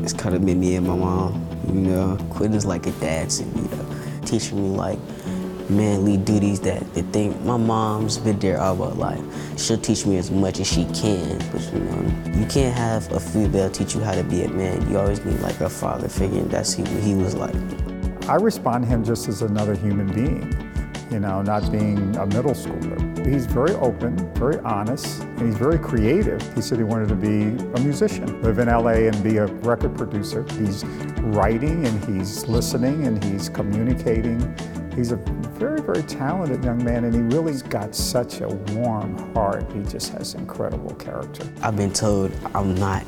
It's kind of been me and my mom, you know. Quentin's like a dad to me, teaching me like manly duties that they think my mom's been there all my life. She'll teach me as much as she can, but you know, you can't have a female teach you how to be a man. You always need like a father figure, and that's what he was like. I respond to him just as another human being, you know, not being a middle schooler. He's very open, very honest, and he's very creative. He said he wanted to be a musician, live in LA and be a record producer. He's writing and he's listening and he's communicating. He's a very, very talented young man, and he really's got such a warm heart. He just has incredible character. I've been told I'm not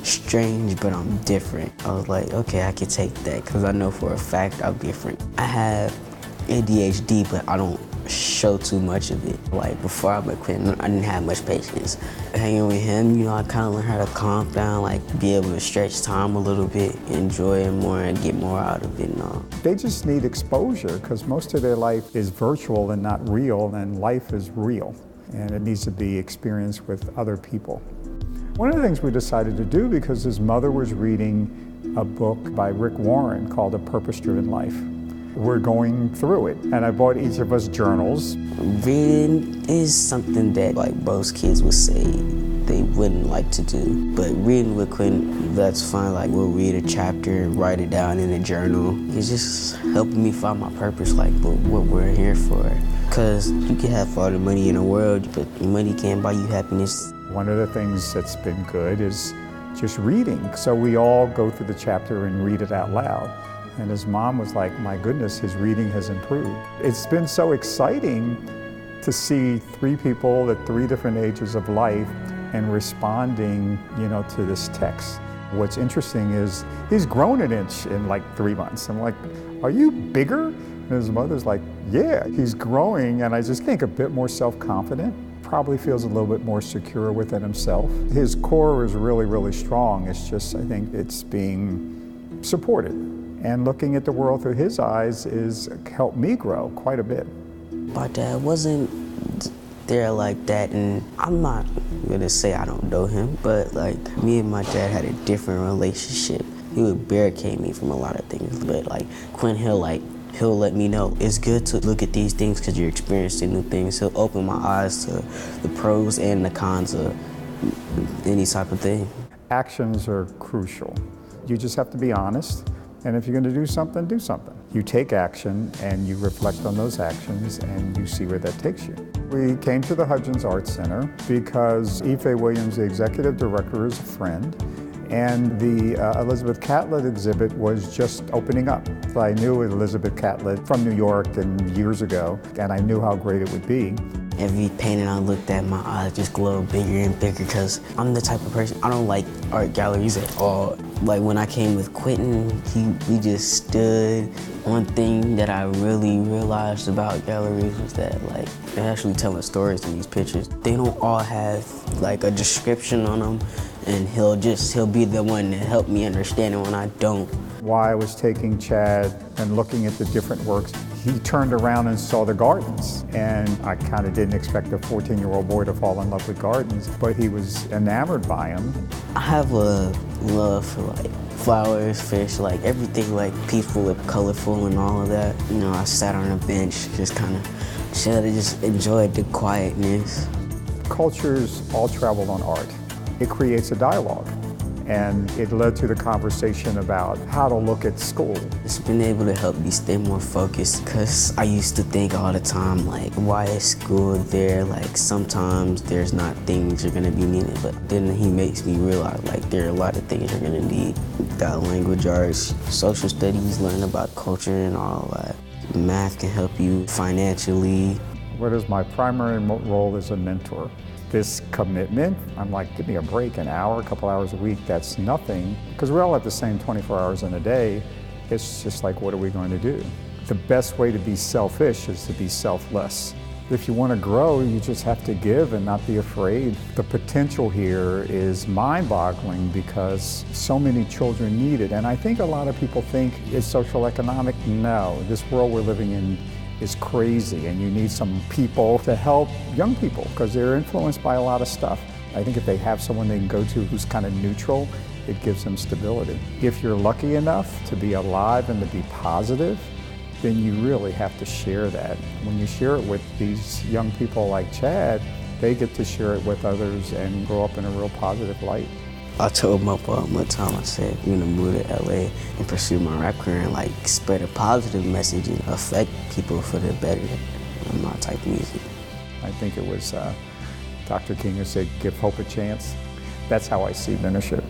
strange, but I'm different. I was like, okay, I can take that, because I know for a fact I'm different. I have ADHD, but I don't show too much of it. Like before I met Quentin, I didn't have much patience. Hanging with him, you know, I kind of learned how to calm down, like be able to stretch time a little bit, enjoy it more and get more out of it and all. They just need exposure, because most of their life is virtual and not real, and life is real, and it needs to be experienced with other people. One of the things we decided to do, because his mother was reading a book by Rick Warren called A Purpose-Driven Life. We're going through it, and I bought each of us journals. Reading is something that like most kids would say they wouldn't like to do, but reading with Quentin, that's fine. Like we'll read a chapter and write it down in a journal. It's just helping me find my purpose, like what we're here for. Because you can have all the money in the world, but money can't buy you happiness. One of the things that's been good is just reading. So we all go through the chapter and read it out loud. And his mom was like, my goodness, his reading has improved. It's been so exciting to see three people at three different ages of life and responding, you know, to this text. What's interesting is he's grown an inch in like 3 months. I'm like, are you bigger? And his mother's like, yeah, he's growing, and I just think a bit more self-confident. Probably feels a little bit more secure within himself. His core is really, really strong. It's just, I think it's being supported. And looking at the world through his eyes has helped me grow quite a bit. My dad wasn't there like that, and I'm not gonna say I don't know him, but like me and my dad had a different relationship. He would barricade me from a lot of things, but like Quentin, he'll let me know it's good to look at these things because you're experiencing new things. He'll open my eyes to the pros and the cons of any type of thing. Actions are crucial. You just have to be honest. And if you're going to do something, do something. You take action and you reflect on those actions and you see where that takes you. We came to the Hudgens Arts Center because Ife Williams, the executive director, is a friend, and the Elizabeth Catlett exhibit was just opening up. So I knew Elizabeth Catlett from New York and years ago, and I knew how great it would be. Every painting I looked at, my eyes just glowed bigger and bigger, because I'm the type of person, I don't like art galleries at all. Like when I came with Quentin, we just stood. One thing that I really realized about galleries was that like they're actually telling stories in these pictures. They don't all have like a description on them, and he'll be the one to help me understand it when I don't. While I was taking Chad and looking at the different works, he turned around and saw the gardens. And I kind of didn't expect a 14-year-old boy to fall in love with gardens, but he was enamored by them. I have a love for like flowers, fish, like everything like peaceful and colorful and all of that. You know, I sat on a bench, just kind of chilled and just enjoyed the quietness. Cultures all travel on art. It creates a dialogue. And it led to the conversation about how to look at school. It's been able to help me stay more focused, because I used to think all the time, like, why is school there? Like, sometimes there's not things you're gonna be needing, but then he makes me realize, like, there are a lot of things you're gonna need. Got language arts, social studies, learn about culture and all that. Math can help you financially. What is my primary role as a mentor? This commitment, I'm like, give me a break, an hour, a couple hours a week, that's nothing. Because we all have the same 24 hours in a day. It's just like, what are we going to do? The best way to be selfish is to be selfless. If you want to grow, you just have to give and not be afraid. The potential here is mind-boggling because so many children need it. And I think a lot of people think it's social economic. No, this world we're living in is crazy, and you need some people to help young people because they're influenced by a lot of stuff. I think if they have someone they can go to who's kind of neutral it gives them stability. If you're lucky enough to be alive and to be positive, then you really have to share that. When you share it with these young people like Chad, they get to share it with others and grow up in a real positive light. I told my mom one time, I said, I'm gonna move to LA and pursue my rap career and like spread a positive message and affect people for the better in my type of music. I think it was Dr. King who said, give hope a chance. That's how I see mentorship.